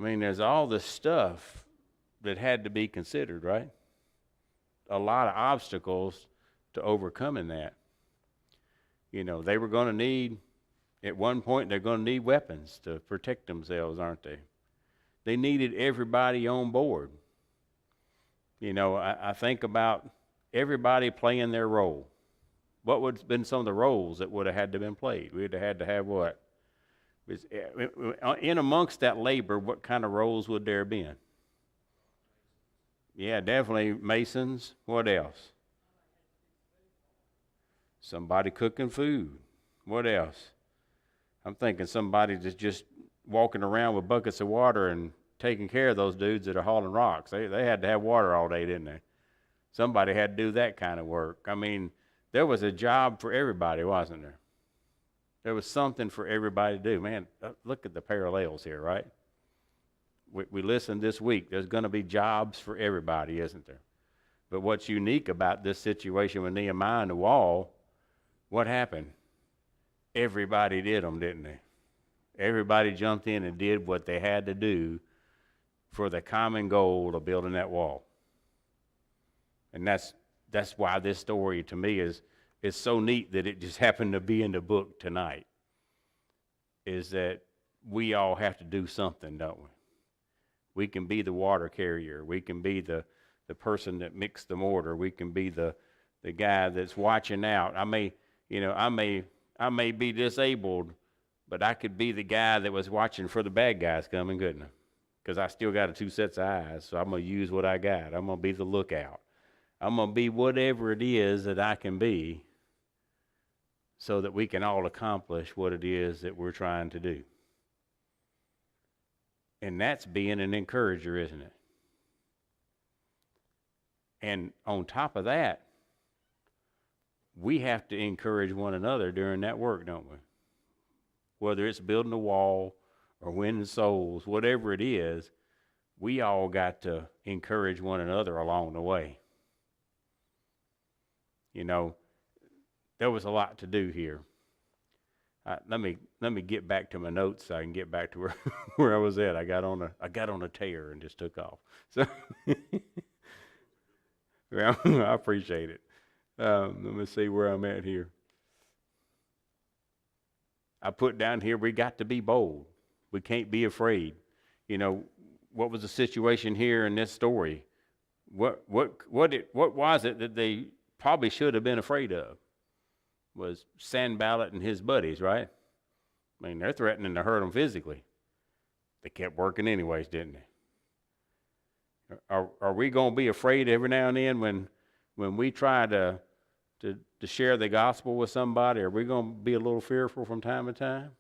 mean, there's all this stuff that had to be considered, right? A lot of obstacles to overcoming that. They were going to need, at one point, they're going to need weapons to protect themselves, aren't they? They needed everybody on board. I think about everybody playing their role. What would have been some of the roles that would have had to been played? We would have had to have what? In amongst that labor, what kind of roles would there have been? Yeah, definitely masons. What else? Somebody cooking food. What else? I'm thinking somebody that's just walking around with buckets of water and taking care of those dudes that are hauling rocks. They had to have water all day, didn't they? Somebody had to do that kind of work. I mean, there was a job for everybody, wasn't there? There was something for everybody to do. Man, look at the parallels here, right? We listened this week. There's going to be jobs for everybody, isn't there? But what's unique about this situation with Nehemiah and the wall, what happened? Everybody did them, didn't they? Everybody jumped in and did what they had to do for the common goal of building that wall. And that's why this story to me is so neat that it just happened to be in the book tonight, is that we all have to do something, don't we? We can be the water carrier. We can be the person that mixed the mortar. We can be the guy that's watching out. I may be disabled, but I could be the guy that was watching for the bad guys coming, couldn't I? Because I still got two sets of eyes, so I'm going to use what I got. I'm going to be the lookout. I'm going to be whatever it is that I can be so that we can all accomplish what it is that we're trying to do. And that's being an encourager, isn't it? And on top of that, we have to encourage one another during that work, don't we? Whether it's building a wall or winning souls, whatever it is, we all got to encourage one another along the way. There was a lot to do here. Let me get back to my notes so I can get back to where I was at. I got on a tear and just took off. So well, I appreciate it. Let me see where I'm at here. I put down here, we got to be bold. We can't be afraid. What was the situation here in this story? What was it that they probably should have been afraid of? Was Sanballat and his buddies, right? I mean, they're threatening to hurt them physically. They kept working anyways, didn't they? Are we going to be afraid every now and then when we try to share the gospel with somebody? Are we going to be a little fearful from time to time?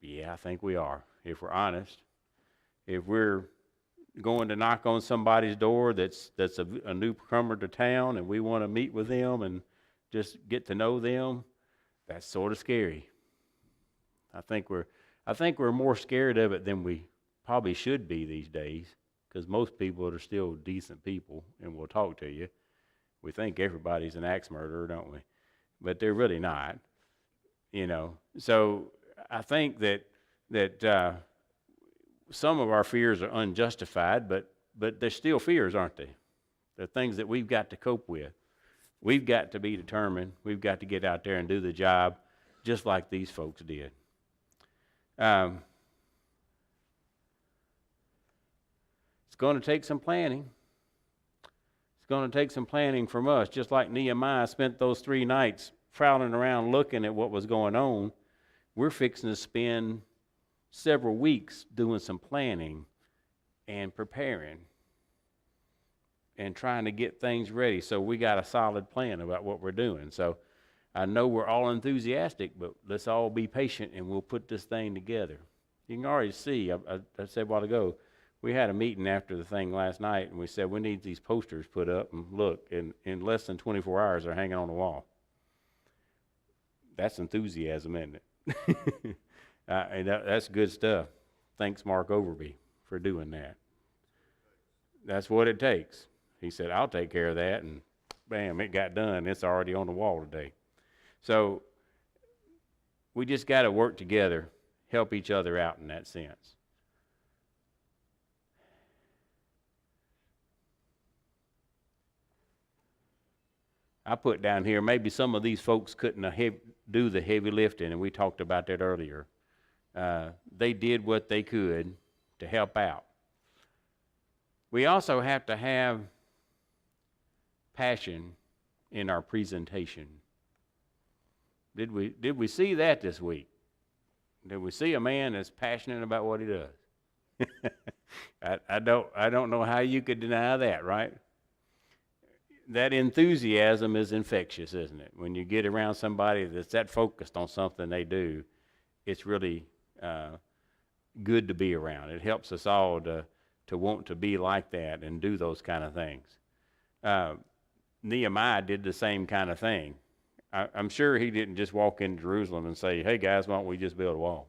Yeah, I think we are, if we're honest. If we're going to knock on somebody's door that's a newcomer to town and we want to meet with them and just get to know them, that's sort of scary. I think we're more scared of it than we probably should be these days, because most people are still decent people and will talk to you. We think everybody's an axe murderer, don't we? But they're really not. So I think that some of our fears are unjustified, but they're still fears, aren't they? They're things that we've got to cope with. We've got to be determined. We've got to get out there and do the job just like these folks did. It's going to take some planning. It's going to take some planning from us, just like Nehemiah spent those 3 nights prowling around looking at what was going on. We're fixing to spend several weeks doing some planning and preparing and trying to get things ready so we got a solid plan about what we're doing. So I know we're all enthusiastic, but let's all be patient and we'll put this thing together. You can already see, I said a while ago, we had a meeting after the thing last night and we said we need these posters put up, and look, in less than 24 hours they're hanging on the wall. That's enthusiasm, isn't it? And that's good stuff. Thanks, Mark Overby, for doing that. That's what it takes. He said, I'll take care of that, and bam, it got done. It's already on the wall today. So we just got to work together, help each other out in that sense. I put down here, maybe some of these folks couldn't do the heavy lifting, and we talked about that earlier. They did what they could to help out. We also have to have passion in our presentation. Did we see that this week? Did we see a man that's passionate about what he does? I don't know how you could deny that, right? That enthusiasm is infectious, isn't it? When you get around somebody that's that focused on something they do, it's really good to be around. It helps us all to want to be like that and do those kind of things. Nehemiah did the same kind of thing. I'm sure he didn't just walk into Jerusalem and say, hey guys, why don't we just build a wall?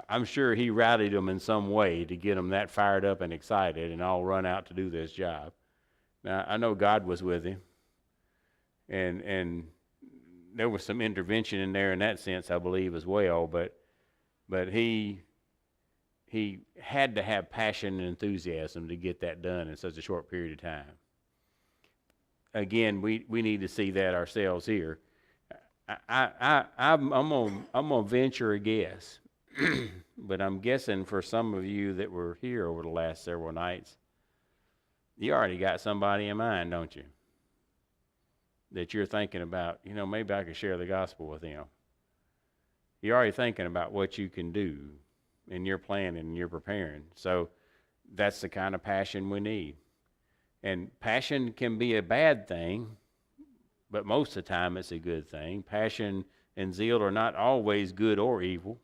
I'm sure he rallied them in some way to get them that fired up and excited and all run out to do this job. Now, I know God was with him, and there was some intervention in there in that sense, I believe, as well, but he had to have passion and enthusiasm to get that done in such a short period of time. Again, we need to see that ourselves here. I'm gonna venture a guess, but I'm guessing for some of you that were here over the last several nights, you already got somebody in mind, don't you? That you're thinking about, maybe I could share the gospel with them. You're already thinking about what you can do, and you're planning and you're preparing. So that's the kind of passion we need. And passion can be a bad thing, but most of the time it's a good thing. Passion and zeal are not always good or evil.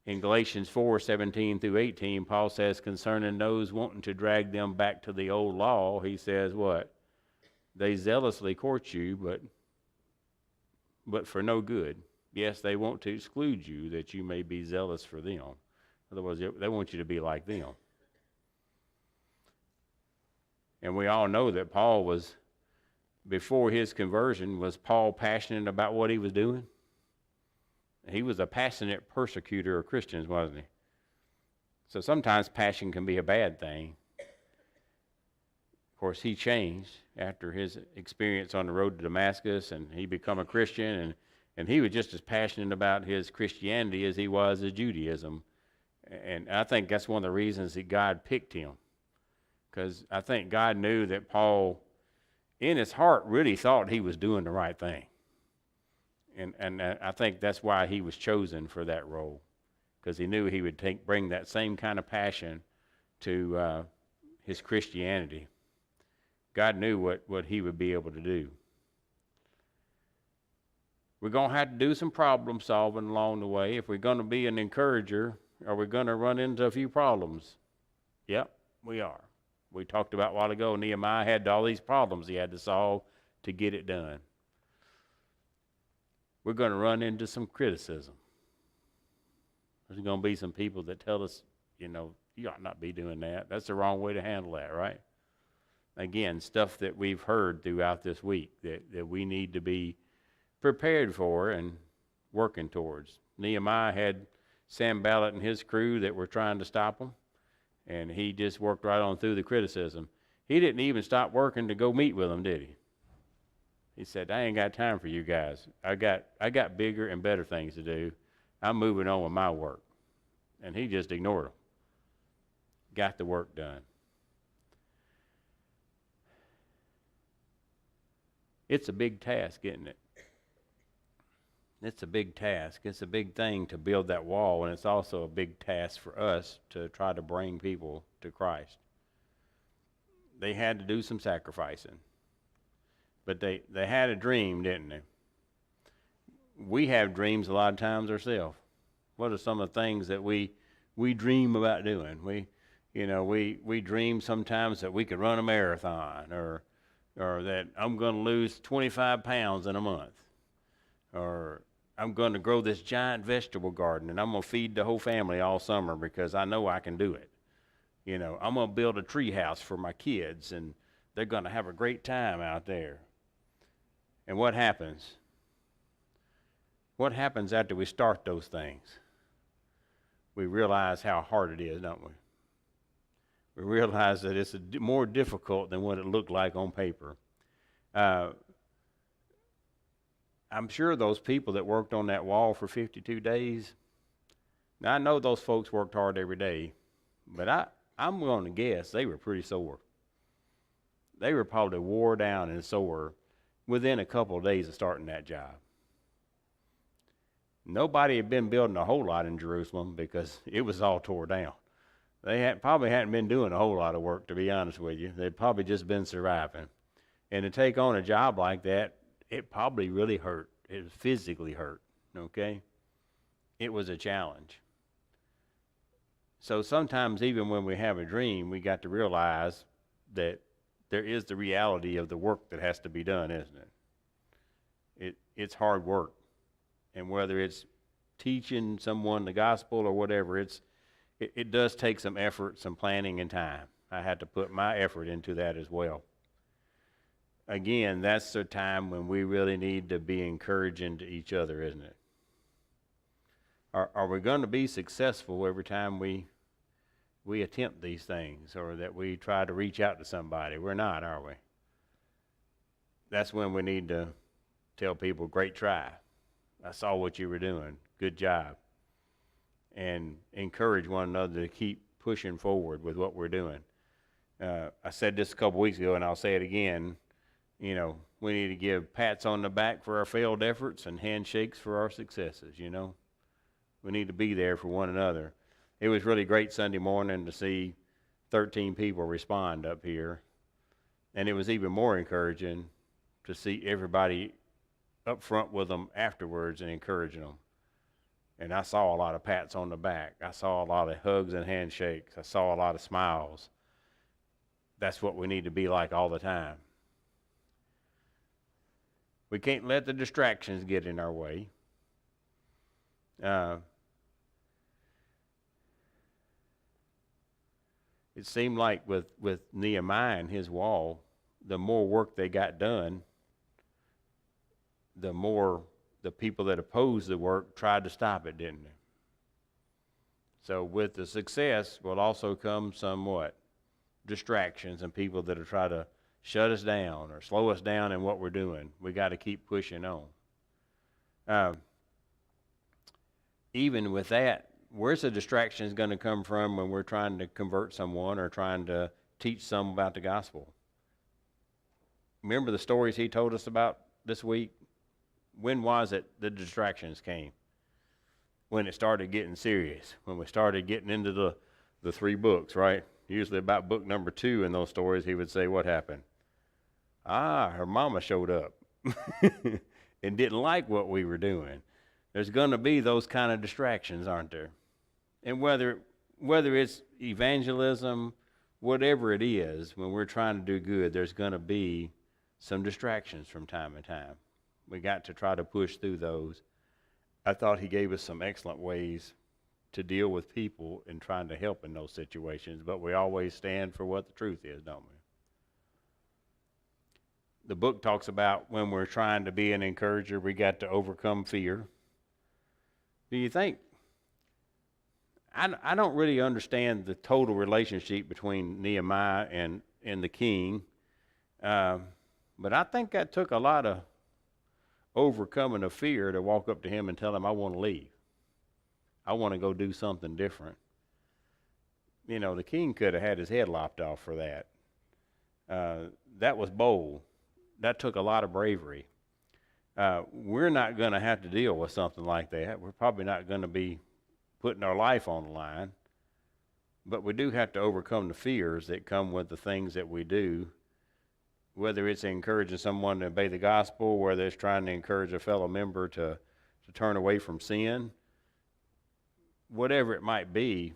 In Galatians 4:17 through 18, Paul says concerning those wanting to drag them back to the old law, he says what? They zealously court you, but for no good. Yes, they want to exclude you that you may be zealous for them. Otherwise, they want you to be like them. And we all know that Paul was, before his conversion, was Paul passionate about what he was doing? He was a passionate persecutor of Christians, wasn't he? So sometimes passion can be a bad thing. Of course, he changed after his experience on the road to Damascus, and he became a Christian, and he was just as passionate about his Christianity as he was his Judaism. And I think that's one of the reasons that God picked him. Because I think God knew that Paul, in his heart, really thought he was doing the right thing. And I think that's why he was chosen for that role. Because he knew he would bring that same kind of passion to his Christianity. God knew what he would be able to do. We're going to have to do some problem solving along the way. If we're going to be an encourager, are we going to run into a few problems? Yep, we are. We talked about a while ago, Nehemiah had all these problems he had to solve to get it done. We're going to run into some criticism. There's going to be some people that tell us, you ought not be doing that. That's the wrong way to handle that, right? Again, stuff that we've heard throughout this week that we need to be prepared for and working towards. Nehemiah had Sanballat and his crew that were trying to stop him. And he just worked right on through the criticism. He didn't even stop working to go meet with them, did he? He said, I ain't got time for you guys. I got bigger and better things to do. I'm moving on with my work. And he just ignored them. Got the work done. It's a big task, isn't it? It's a big task. It's a big thing to build that wall, and it's also a big task for us to try to bring people to Christ. They had to do some sacrificing, but they had a dream, didn't they? We have dreams a lot of times ourselves. What are some of the things that we dream about doing? We dream sometimes that we could run a marathon, or that I'm going to lose 25 pounds in a month, or I'm going to grow this giant vegetable garden and I'm going to feed the whole family all summer because I know I can do it. I'm going to build a tree house for my kids and they're going to have a great time out there. And what happens? What happens after we start those things? We realize how hard it is, don't we? we realize that it's more difficult than what it looked like on paper. Uh, I'm sure those people that worked on that wall for 52 days, now I know those folks worked hard every day, but I'm going to guess they were pretty sore. They were probably wore down and sore within a couple of days of starting that job. Nobody had been building a whole lot in Jerusalem because it was all tore down. They probably hadn't been doing a whole lot of work, to be honest with you. They'd probably just been surviving. And to take on a job like that, it probably really hurt. It physically hurt, okay? It was a challenge. So sometimes even when we have a dream, we got to realize that there is the reality of the work that has to be done, isn't it? It's hard work. And whether it's teaching someone the gospel or whatever, it does take some effort, some planning, and time. I had to put my effort into that as well. Again, that's the time when we really need to be encouraging to each other, isn't it? Are we going to be successful every time we attempt these things, or that we try to reach out to somebody? We're not, are we? That's when we need to tell people, great try. I saw what you were doing. Good job. And encourage one another to keep pushing forward with what we're doing. I said this a couple weeks ago, and I'll say it again. You know, we need to give pats on the back for our failed efforts and handshakes for our successes, you know. We need to be there for one another. It was really great Sunday morning to see 13 people respond up here. And it was even more encouraging to see everybody up front with them afterwards and encouraging them. And I saw a lot of pats on the back. I saw a lot of hugs and handshakes. I saw a lot of smiles. That's what we need to be like all the time. We can't let the distractions get in our way. It seemed like with Nehemiah and his wall, the more work they got done, the more the people that opposed the work tried to stop it, didn't they? So with the success will also come some what? Distractions and people that will try to shut us down or slow us down in what we're doing. We got to keep pushing on. Even with that, where's the distractions going to come from when we're trying to convert someone or trying to teach some about the gospel? Remember the stories he told us about this week? When was it the distractions came? When it started getting serious, when we started getting into the 3 books, right? Usually about book number 2 in those stories, he would say, what happened? Her mama showed up and didn't like what we were doing. There's going to be those kind of distractions, aren't there? And whether it's evangelism, whatever it is, when we're trying to do good, there's going to be some distractions from time to time. We got to try to push through those. I thought he gave us some excellent ways to deal with people and trying to help in those situations, but we always stand for what the truth is, don't we? The book talks about when we're trying to be an encourager, we got to overcome fear. Do you think? I don't really understand the total relationship between Nehemiah and the king, but I think that took a lot of overcoming of fear to walk up to him and tell him, I want to leave. I want to go do something different. You know, the king could have had his head lopped off for that. That was bold. That took a lot of bravery. We're not going to have to deal with something like that. We're probably not going to be putting our life on the line. But we do have to overcome the fears that come with the things that we do, whether it's encouraging someone to obey the gospel, whether it's trying to encourage a fellow member to turn away from sin. Whatever it might be,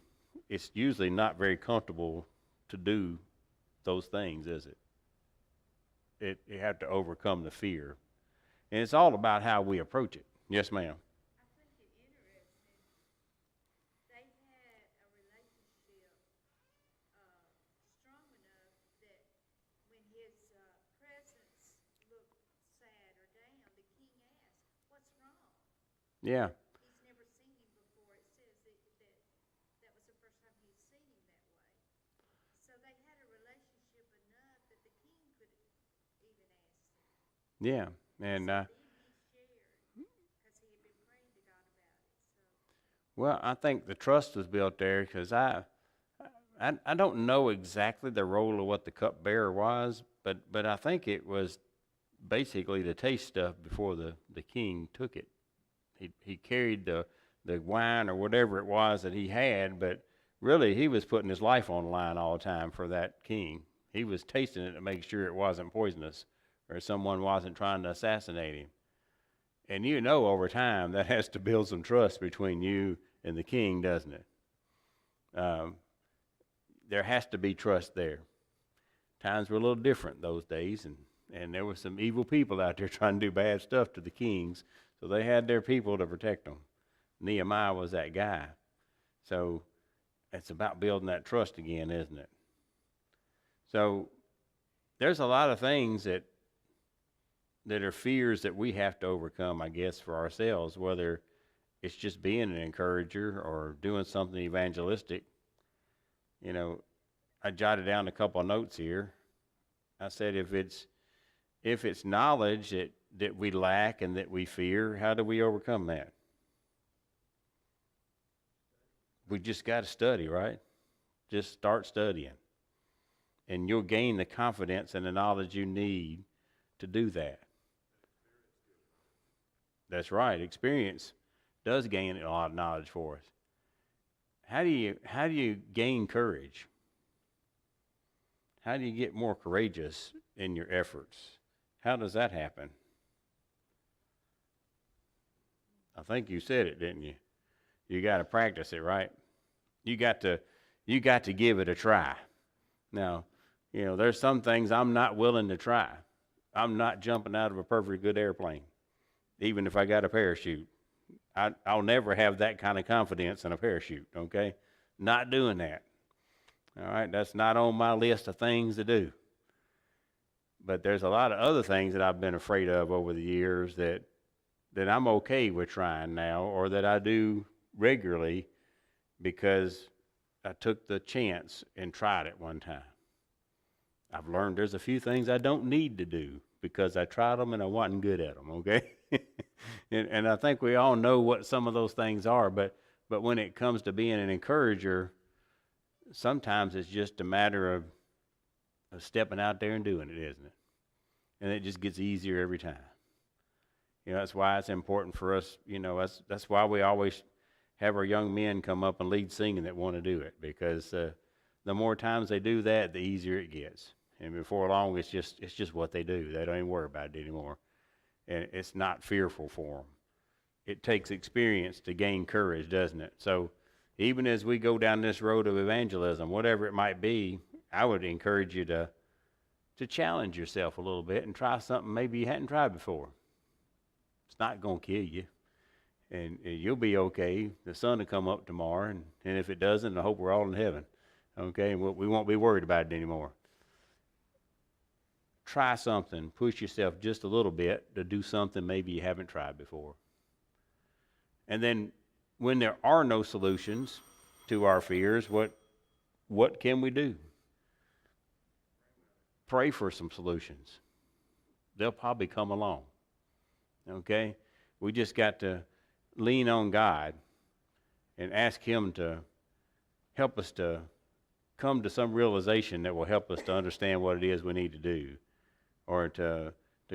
it's usually not very comfortable to do those things, is it? You have to overcome the fear. And it's all about how we approach it. Yes, ma'am. I think it interesting. They had a relationship strong enough that when his presence looked sad or down, the king asked, "What's wrong?" Yeah. He's never seen him before. It says that was the first time he'd seen him that way. So Yeah, and Then he shared, because he had been praying to God about it. well, I think the trust was built there because I don't know exactly the role of what the cupbearer was, but I think it was basically to taste stuff before the king took it. He carried the wine or whatever it was that he had, but really he was putting his life on the line all the time for that king. He was tasting it to make sure it wasn't poisonous or someone wasn't trying to assassinate him. And you know, over time, that has to build some trust between you and the king, doesn't it? Um, there has to be trust there. Times were a little different those days, and there were some evil people out there trying to do bad stuff to the kings, so they had their people to protect them. Nehemiah was that guy. So it's about building that trust again, isn't it? So there's a lot of things that are fears that we have to overcome, I guess, for ourselves, whether it's just being an encourager or doing something evangelistic. You know, I jotted down a couple of notes here. I said if it's knowledge that we lack and that we fear, how do we overcome that? We just got to study, right? Just start studying. And you'll gain the confidence and the knowledge you need to do that. That's right. Experience does gain a lot of knowledge for us. How do you gain courage? How do you get more courageous in your efforts? How does that happen? I think you said it, didn't you? You got to practice it, right? You got to give it a try. Now, you know, there's some things I'm not willing to try. I'm not jumping out of a perfectly good airplane, even if I got a parachute. I'll never have that kind of confidence in a parachute, okay? Not doing that. All right, that's not on my list of things to do. But there's a lot of other things that I've been afraid of over the years that I'm okay with trying now, or that I do regularly because I took the chance and tried it one time. I've learned there's a few things I don't need to do because I tried them and I wasn't good at them, okay? and I think we all know what some of those things are, but when it comes to being an encourager, sometimes it's just a matter of stepping out there and doing it, isn't it? And it just gets easier every time. You know, that's why it's important for us, you know, that's why we always have our young men come up and lead singing that want to do it, because the more times they do that, the easier it gets. And before long, it's just what they do. They don't even worry about it anymore. And it's not fearful for them. It takes experience to gain courage, doesn't it? So even as we go down this road of evangelism, whatever it might be, I would encourage you to challenge yourself a little bit and try something maybe you hadn't tried before. It's not going to kill you. And you'll be okay. The sun will come up tomorrow, and if it doesn't, I hope we're all in heaven. Okay, and we won't be worried about it anymore. Try something. Push yourself just a little bit to do something maybe you haven't tried before. And then when there are no solutions to our fears, what can we do? Pray for some solutions. They'll probably come along. Okay? We just got to lean on God and ask Him to help us to come to some realization that will help us to understand what it is we need to do, or to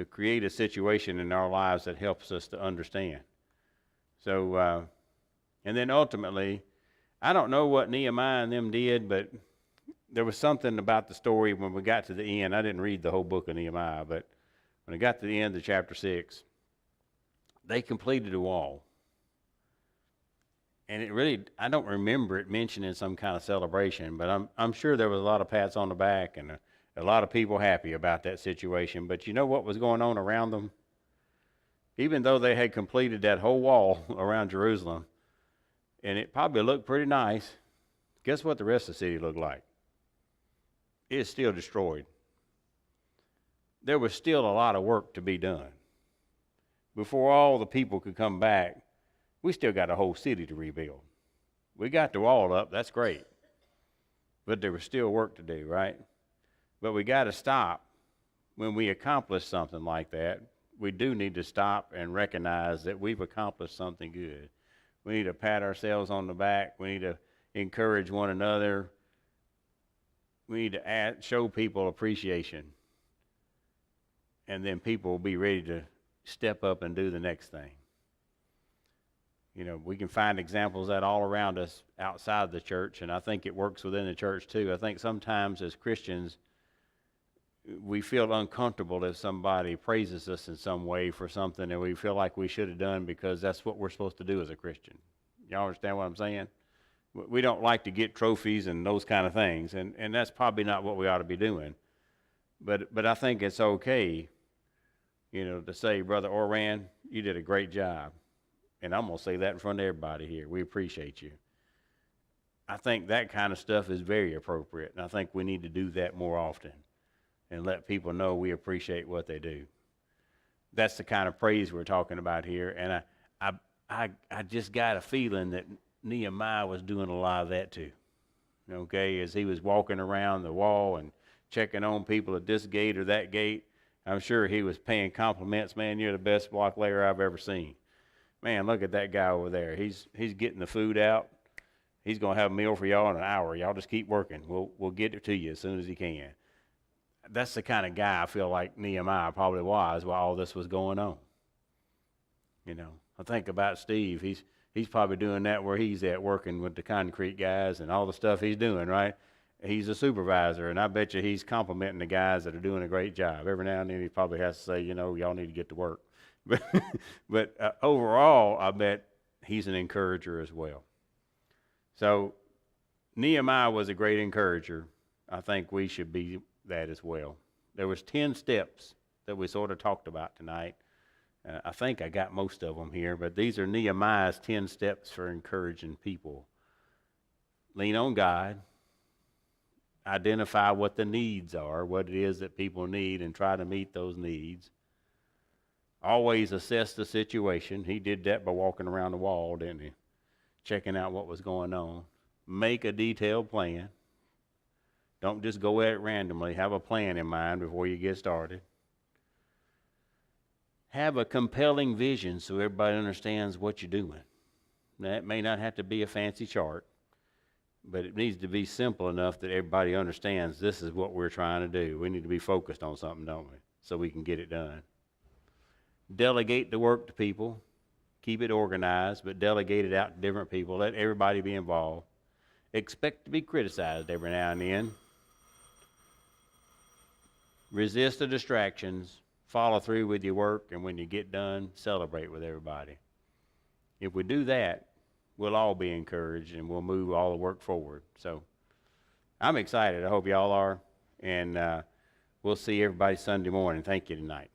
create a situation in our lives that helps us to understand. So, and then ultimately, I don't know what Nehemiah and them did, but there was something about the story when we got to the end. I didn't read the whole book of Nehemiah, but when I got to the end of chapter 6, they completed a wall. And it really, I don't remember it mentioning some kind of celebration, but I'm sure there was a lot of pats on the back and a lot of people happy about that situation. But you know what was going on around them? Even though they had completed that whole wall around Jerusalem, and it probably looked pretty nice, guess what the rest of the city looked like? It is still destroyed. There was still a lot of work to be done. Before all the people could come back, we still got a whole city to rebuild. We got the wall up, that's great. But there was still work to do, right? But we got to stop when we accomplish something like that. we do need to stop and recognize that we've accomplished something good. We need to pat ourselves on the back. We need to encourage one another. We need to show people appreciation. And then people will be ready to step up and do the next thing. You know, we can find examples of that all around us outside the church, and I think it works within the church too. I think sometimes as Christians, we feel uncomfortable if somebody praises us in some way for something that we feel like we should have done because that's what we're supposed to do as a Christian. Y'all understand what I'm saying? We don't like to get trophies and those kind of things, and that's probably not what we ought to be doing. But I think it's okay, you know, to say, Brother Oran, you did a great job. And I'm going to say that in front of everybody here. We appreciate you. I think that kind of stuff is very appropriate, and I think we need to do that more often and let people know we appreciate what they do. That's the kind of praise we're talking about here, and I just got a feeling that Nehemiah was doing a lot of that too, okay, as he was walking around the wall and checking on people at this gate or that gate. I'm sure he was paying compliments. Man, you're the best block layer I've ever seen. Man, look at that guy over there. He's getting the food out. He's going to have a meal for y'all in an hour. Y'all just keep working. We'll get it to you as soon as he can. That's the kind of guy I feel like Nehemiah probably was while all this was going on. You know, I think about Steve. He's probably doing that where he's at, working with the concrete guys and all the stuff he's doing, right? He's a supervisor, and I bet you he's complimenting the guys that are doing a great job. Every now and then he probably has to say, you know, y'all need to get to work. But overall, I bet he's an encourager as well. So Nehemiah was a great encourager. I think we should be that as well. There was 10 steps that we sort of talked about tonight. I think I got most of them here, but these are Nehemiah's 10 steps for encouraging people. Lean on God. Identify what the needs are, what it is that people need, and try to meet those needs. Always assess the situation. He did that by walking around the wall, didn't he? Checking out what was going on. Make a detailed plan. Don't just go at it randomly. Have a plan in mind before you get started. Have a compelling vision so everybody understands what you're doing. That may not have to be a fancy chart, but it needs to be simple enough that everybody understands this is what we're trying to do. We need to be focused on something, don't we? So we can get it done. Delegate the work to people. Keep it organized, but delegate it out to different people. Let everybody be involved. Expect to be criticized every now and then. Resist the distractions. Follow through with your work, and when you get done, celebrate with everybody. If we do that, we'll all be encouraged, and we'll move all the work forward. So I'm excited. I hope y'all are, and we'll see everybody Sunday morning. Thank you tonight.